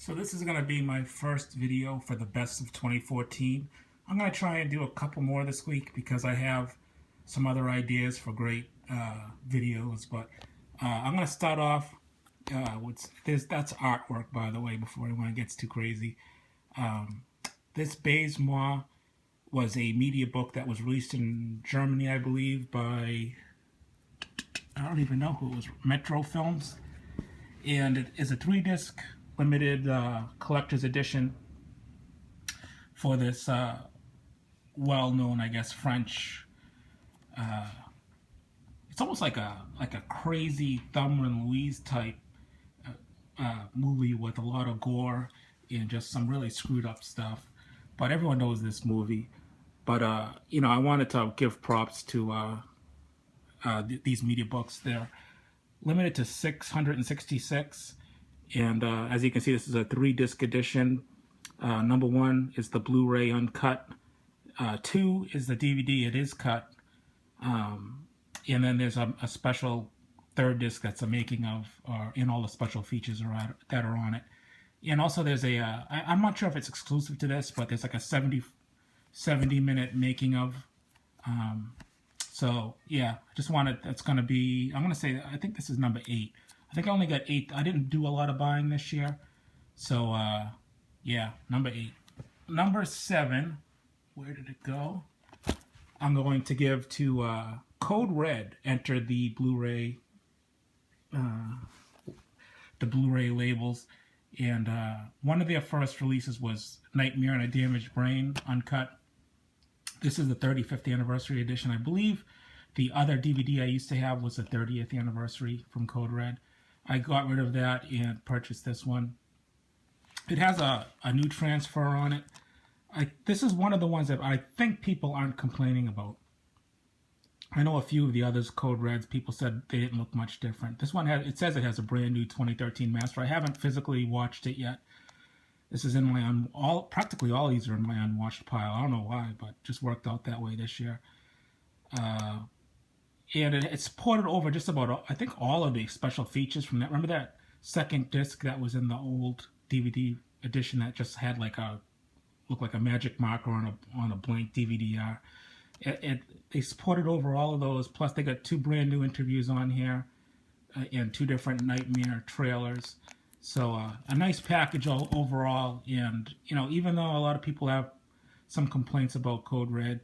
So this is going to be my first video for the best of 2014. I'm going to try and do a couple more this week because I have some other ideas for great videos. But I'm going to start off with this. That's artwork, by the way, before anyone gets too crazy. This Base Moi was a media book that was released in Germany, I believe, by, I don't even know who it was, Metro Films. And it is a 3-disc limited collector's edition for this well-known, I guess, French. It's almost like a crazy Thelma and Louise type movie with a lot of gore and just some really screwed up stuff. But everyone knows this movie. But you know, I wanted to give props to these media books. They're limited to 666. And as you can see, this is a 3-disc edition. Number 1 is the Blu Ray uncut. 2 is the DVD, it is cut. And then there's a special 3rd disc that's a making of, and all the special features that are on it. And also there's I'm not sure if it's exclusive to this, but there's like a 70-minute making of. So yeah, I just wanted, that's going to be, I'm going to say, I think this is number 8. I think I only got 8. I didn't do a lot of buying this year. So, yeah, number 8. Number 7, where did it go? I'm going to give to Code Red. Entered the Blu-ray labels. And one of their first releases was Nightmare and a Damaged Brain, uncut. This is the 35th anniversary edition. I believe the other DVD I used to have was the 30th anniversary from Code Red. I got rid of that and purchased this one. It has a new transfer on it. This is one of the ones that I think people aren't complaining about. I know a few of the others, Code Reds, people said they didn't look much different. This one it says it has a brand new 2013 master. I haven't physically watched it yet. This is in my practically all these are in my unwatched pile. I don't know why, but just worked out that way this year. And it's ported over just about, I think, all of the special features from that. Remember that 2nd disc that was in the old DVD edition that just had like looked like a magic marker on a blank DVD-R? They ported over all of those. Plus, they got 2 brand new interviews on here and 2 different Nightmare trailers. So a nice package overall. And you know, even though a lot of people have some complaints about Code Red,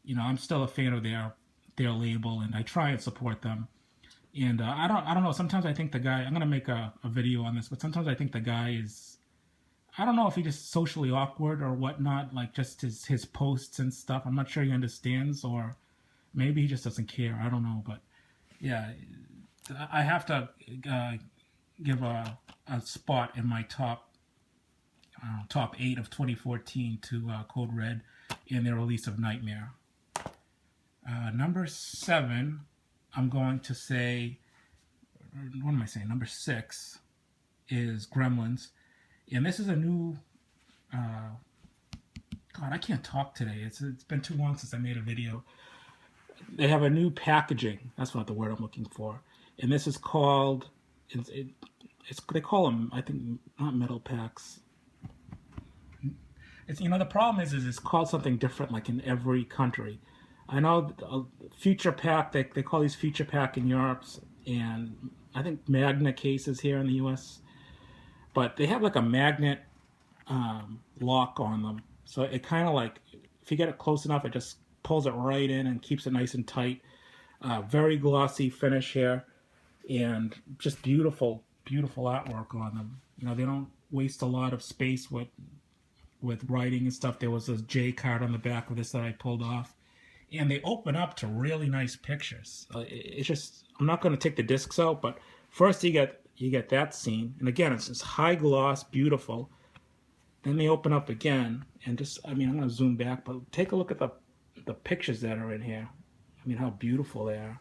you know, I'm still a fan of their label, and I try and support them. And I don't know, sometimes I think the guy, I'm gonna make a video on this, but sometimes I think the guy is, I don't know if he's just socially awkward or whatnot, like just his posts and stuff. I'm not sure he understands, or maybe he just doesn't care. I don't know, but yeah, I have to give a spot in my top 8 of 2014 to Code Red and their release of Nightmare. Number 7, I'm going to say, what am I saying? Number 6 is Gremlins. And this is a new, God, I can't talk today. It's been too long since I made a video. They have a new packaging. That's not the word I'm looking for. And this is called, they call them, I think, not metal packs. It's, you know, the problem is it's called something different, like in every country. I know Future Pack, they call these Future Pack in Europe, and I think Magna cases here in the US. But they have like a magnet lock on them. So it kind of like, if you get it close enough, it just pulls it right in and keeps it nice and tight. Very glossy finish here, and just beautiful, beautiful artwork on them. You know, they don't waste a lot of space with writing and stuff. There was a J card on the back of this that I pulled off. And they open up to really nice pictures. It's just, I'm not going to take the discs out, but first you get that scene, and again it's just high gloss, beautiful. Then they open up again, and just, I mean, I'm going to zoom back, but take a look at the pictures that are in here. I mean, how beautiful they are.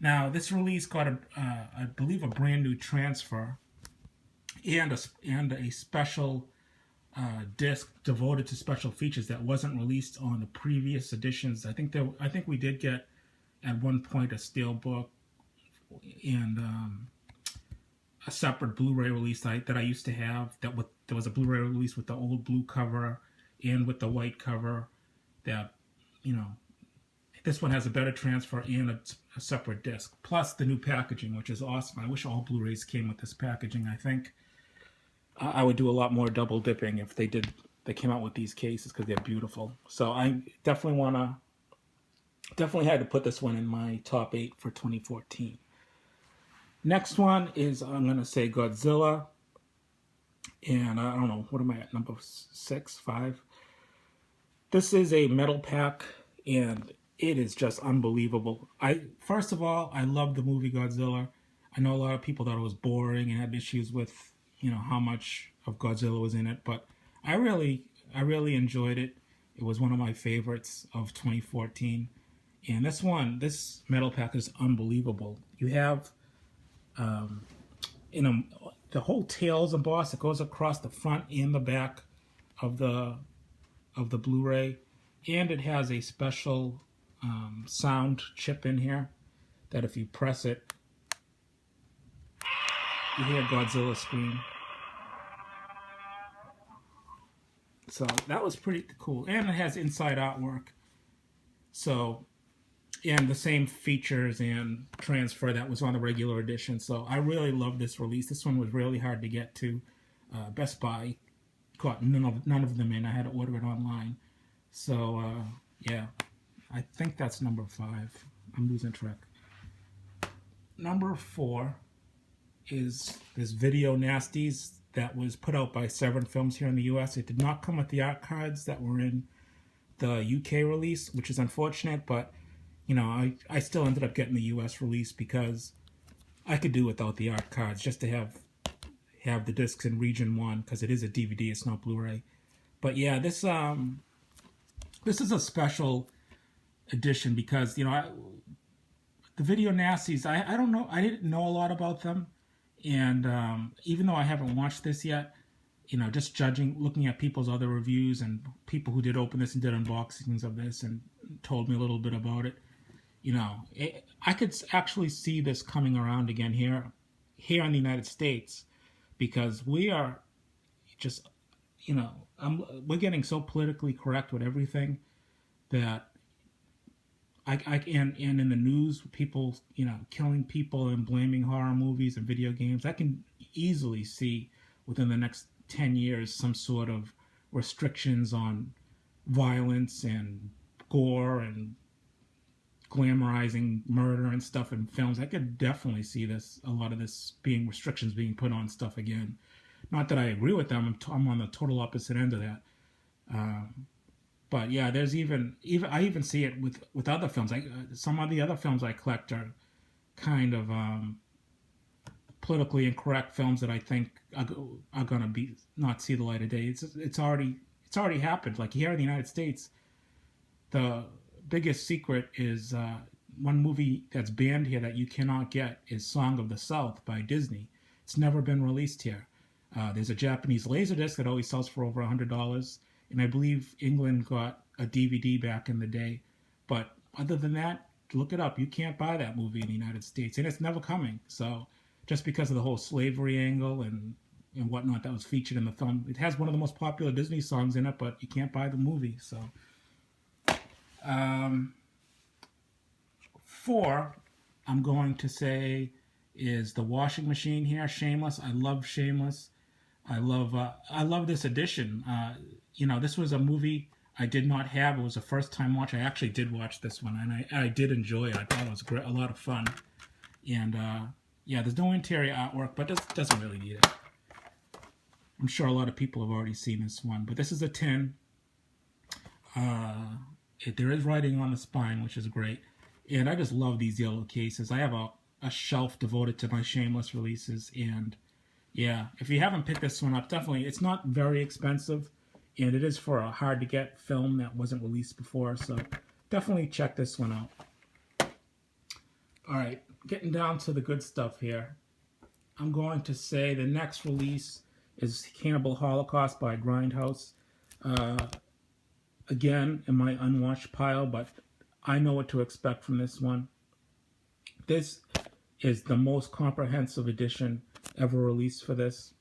Now this release got I believe a brand new transfer and a special disc devoted to special features that wasn't released on the previous editions. I think we did get at one point a steelbook and a separate Blu-ray release that I used to have. There was a Blu-ray release with the old blue cover and with the white cover. That, you know, this one has a better transfer and a separate disc, plus the new packaging, which is awesome. I wish all Blu-rays came with this packaging. I think I would do a lot more double dipping if they came out with these cases, because they're beautiful. So I definitely had to put this one in my top 8 for 2014. Next one is, I'm going to say, Godzilla. And I don't know, what am I at, number 6, 5? This is a metal pack, and it is just unbelievable. First of all, I love the movie Godzilla. I know a lot of people thought it was boring and had issues with, how much of Godzilla was in it, but I really enjoyed it. It was one of my favorites of 2014. And this metal pack is unbelievable. You have, the whole tail's embossed. It goes across the front and the back of the Blu-ray, and it has a special sound chip in here that if you press it, you hear Godzilla scream. So that was pretty cool, and it has inside artwork. So, and the same features and transfer that was on the regular edition. So I really love this release. This one was really hard to get to. Best Buy caught none of them in. I had to order it online. So yeah, I think that's number 5. I'm losing track. Number 4 is this Video Nasties that was put out by Severin Films here in the US. It did not come with the art cards that were in the UK release, which is unfortunate, but I still ended up getting the US release because I could do without the art cards, just to have the discs in region 1, because it is a DVD, it's not Blu-ray. But yeah, this is a special edition because the Video Nasties, I don't know, I didn't know a lot about them, and even though I haven't watched this yet, just looking at people's other reviews and people who did open this and did unboxings of this and told me a little bit about it, I could actually see this coming around again here in the United States, because we are just, we're getting so politically correct with everything that and in the news, people, killing people and blaming horror movies and video games. I can easily see within the next 10 years some sort of restrictions on violence and gore and glamorizing murder and stuff in films. I could definitely see a lot of this restrictions being put on stuff again. Not that I agree with them. I'm on the total opposite end of that. But yeah, there's I even see it with other films. Some of the other films I collect are kind of politically incorrect films that I think are gonna not see the light of day. It's already happened. Like here in the United States, the biggest secret is one movie that's banned here that you cannot get is Song of the South by Disney. It's never been released here. There's a Japanese Laserdisc that always sells for over $100, and I believe England got a DVD back in the day. But other than that, look it up. You can't buy that movie in the United States, and it's never coming. So just because of the whole slavery angle and whatnot that was featured in the film, it has one of the most popular Disney songs in it, but you can't buy the movie. So 4, I'm going to say, is the washing machine here, Shameless. I love Shameless. I love this edition. This was a movie I did not have. It was a first time watch. I actually did watch this one, and I did enjoy it. I thought it was a lot of fun. And yeah, there's no interior artwork, but this doesn't really need it. I'm sure a lot of people have already seen this one, but this is a tin. There is writing on the spine, which is great. And I just love these yellow cases. I have a shelf devoted to my Shameless releases, and yeah, if you haven't picked this one up, definitely. It's not very expensive, and it is for a hard-to-get film that wasn't released before, so definitely check this one out. All right, getting down to the good stuff here. I'm going to say the next release is Cannibal Holocaust by Grindhouse. Again, in my unwatched pile, but I know what to expect from this one. This is the most comprehensive edition ever released for this.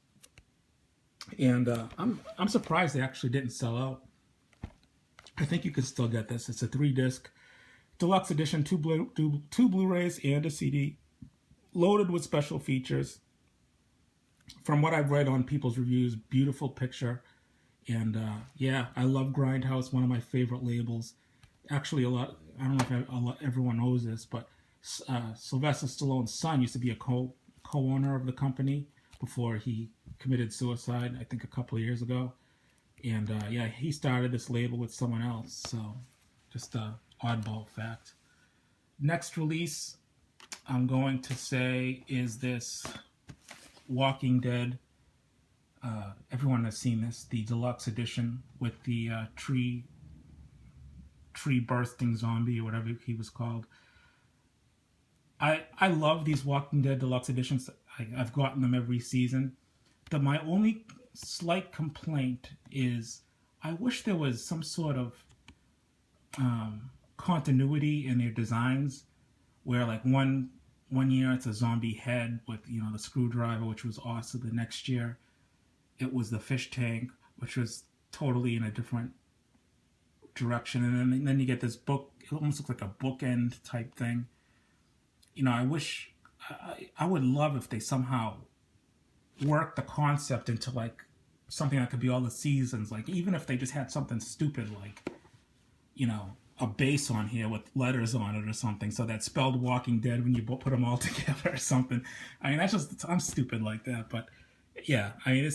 And I'm surprised they actually didn't sell out. I think you could still get this. It's a 3-disc deluxe edition, two Blu-rays and a CD, loaded with special features. From what I've read on people's reviews, beautiful picture. And yeah, I love Grindhouse, one of my favorite labels. Actually, I don't know if everyone knows this, but Sylvester Stallone's son used to be a co-owner of the company before he committed suicide, I think a couple of years ago. And yeah, he started this label with someone else, so just a oddball fact. Next release, I'm going to say, is this Walking Dead. Everyone has seen this, the deluxe edition with the tree bursting zombie, or whatever he was called. I love these Walking Dead deluxe editions. I've gotten them every season. My only slight complaint is I wish there was some sort of continuity in their designs, where like one year it's a zombie head with, you know, the screwdriver, which was awesome. The next year it was the fish tank, which was totally in a different direction. And then you get this book, it almost looks like a bookend type thing. You know, I would love if they somehow worked the concept into like something that could be all the seasons. Like even if they just had something stupid like, you know, a base on here with letters on it or something, so that spelled Walking Dead when you put them all together or something. I mean, I'm stupid like that, but yeah, I mean,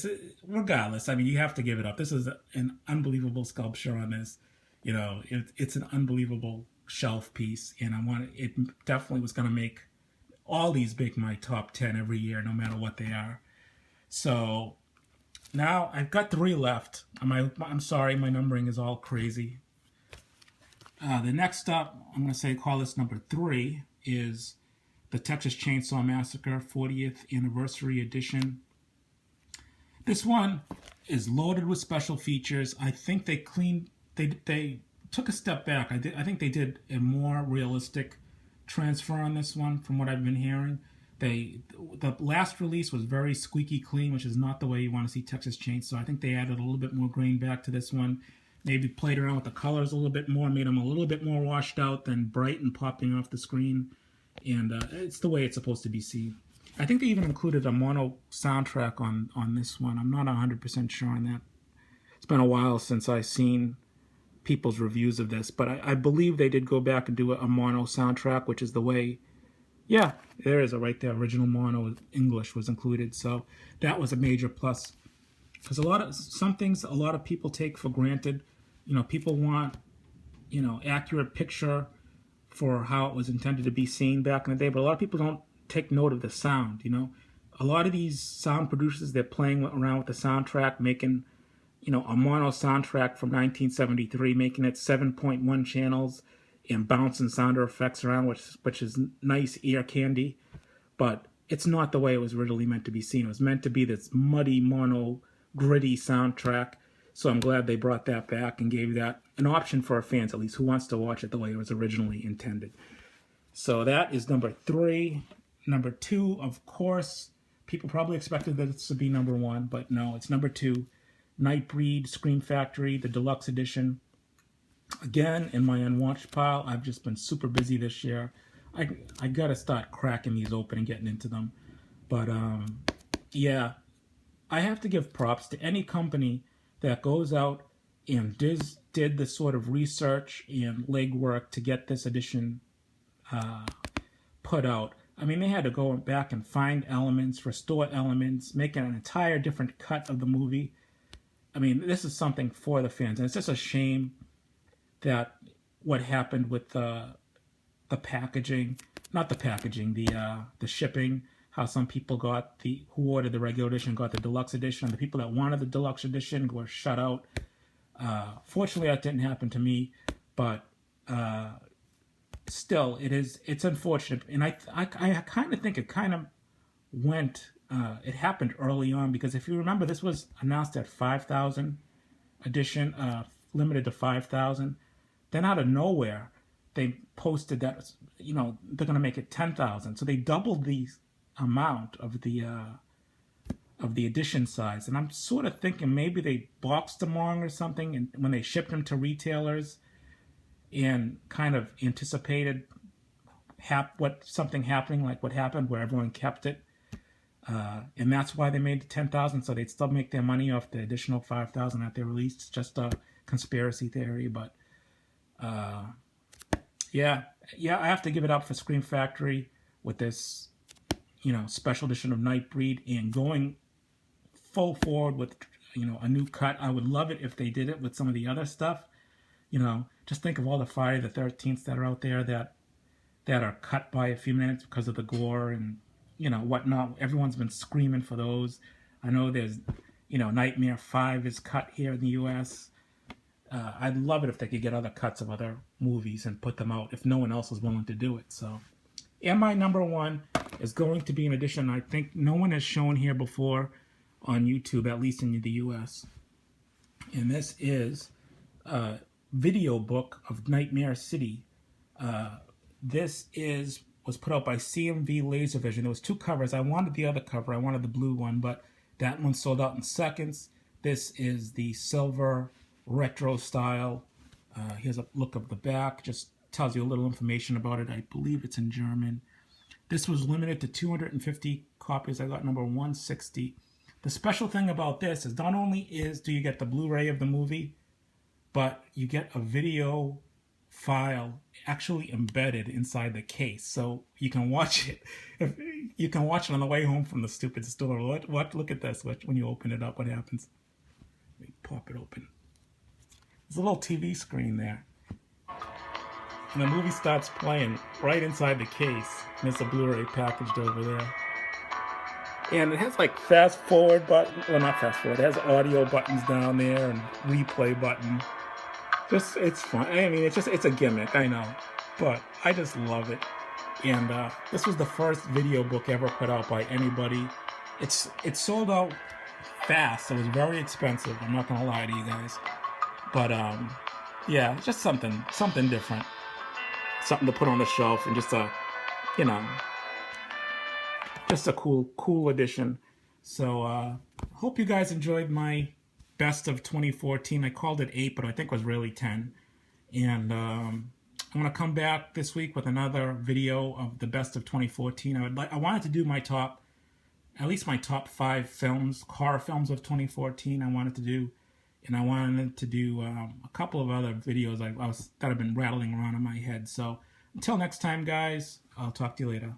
regardless, I mean, you have to give it up. This is an unbelievable sculpture on this. You know, it's an unbelievable shelf piece, and it definitely was going to make all these make my top 10 every year, no matter what they are. So now I've got 3 left. I'm sorry, my numbering is all crazy. The next up, I'm going to call this number 3, is the Texas Chainsaw Massacre 40th Anniversary Edition. This one is loaded with special features. I think they took a step back. I think they did a more realistic transfer on this one, from what I've been hearing. The last release was very squeaky clean, which is not the way you want to see Texas Chainsaw. I think they added a little bit more grain back to this one. Maybe played around with the colors a little bit more, made them a little bit more washed out than bright and popping off the screen. And it's the way it's supposed to be seen. I think they even included a mono soundtrack on this one. I'm not 100% sure on that. It's been a while since I've seen people's reviews of this, but I believe they did go back and do a mono soundtrack, which is the way. Yeah, there is a right there. Original mono English was included, so that was a major plus. Because some things a lot of people take for granted. You know, people want, you know, accurate picture for how it was intended to be seen back in the day, but a lot of people don't take note of the sound. You know, a lot of these sound producers, they're playing around with the soundtrack, making, you know, a mono soundtrack from 1973, making it 7.1 channels and bouncing sound effects around, which is nice ear candy, but it's not the way it was originally meant to be seen. It was meant to be this muddy, mono, gritty soundtrack. So I'm glad they brought that back and gave that an option for our fans, at least, who wants to watch it the way it was originally intended. So that is number 3. Number 2, of course, people probably expected that this would be number 1, but no, it's number 2. Nightbreed, Scream Factory, the deluxe edition. Again, in my unwatched pile. I've just been super busy this year. I gotta start cracking these open and getting into them. But yeah, I have to give props to any company that goes out and did the sort of research and legwork to get this edition put out. I mean, they had to go back and find elements, restore elements, make an entire different cut of the movie. I mean, this is something for the fans, and it's just a shame that what happened with the packaging, not the packaging, the shipping, how some people who ordered the regular edition got the deluxe edition, and the people that wanted the deluxe edition were shut out. Fortunately, that didn't happen to me, but still, it's unfortunate, and I kind of think it kind of went. It happened early on, because if you remember, this was announced at 5,000 edition, limited to 5,000. Then out of nowhere, they posted that, you know, they're going to make it 10,000. So they doubled the amount of the of the edition size. And I'm sort of thinking maybe they boxed them wrong or something, and when they shipped them to retailers and kind of anticipated something happening like what happened where everyone kept it. And that's why they made the 10,000, so they'd still make their money off the additional 5,000 that they released. It's just a conspiracy theory, but yeah, I have to give it up for Scream Factory with this, special edition of Nightbreed and going full forward with, a new cut. I would love it if they did it with some of the other stuff. Just think of all the Friday the 13th that are out there that are cut by a few minutes because of the gore and whatnot. Everyone's been screaming for those. I know there's Nightmare 5 is cut here in the US. I'd love it if they could get other cuts of other movies and put them out if no one else is willing to do it. So, and my number one is going to be an edition I think no one has shown here before on YouTube, at least in the US. And this is a video book of Nightmare City. This was put out by CMV Laservision. There was two covers. I wanted the other cover. I wanted the blue one, but that one sold out in seconds. This is the silver retro style. Here's a look of the back. Just tells you a little information about it. I believe it's in German. This was limited to 250 copies. I got number 160. The special thing about this is not only do you get the Blu-ray of the movie, but you get a video file actually embedded inside the case, so you can watch it. You can watch it on the way home from the stupid store. Look at this. When you open it up, what happens? Let me pop it open. There's a little TV screen there, and the movie starts playing right inside the case. And there's a Blu-ray packaged over there, and it has like fast forward button. Well, not fast forward. It has audio buttons down there and replay button. It's fun. I mean, it's a gimmick, I know, but I just love it. And this was the first video book ever put out by anybody. It sold out fast. It was very expensive. I'm not gonna lie to you guys, but yeah, just something different, something to put on the shelf, and just a cool edition. So hope you guys enjoyed my best of 2014. I called it 8, but I think it was really 10. And I'm gonna come back this week with another video of the best of 2014. I wanted to do at least my top 5 films, horror films of 2014. I wanted to do a couple of other videos that have been rattling around in my head. So until next time, guys, I'll talk to you later.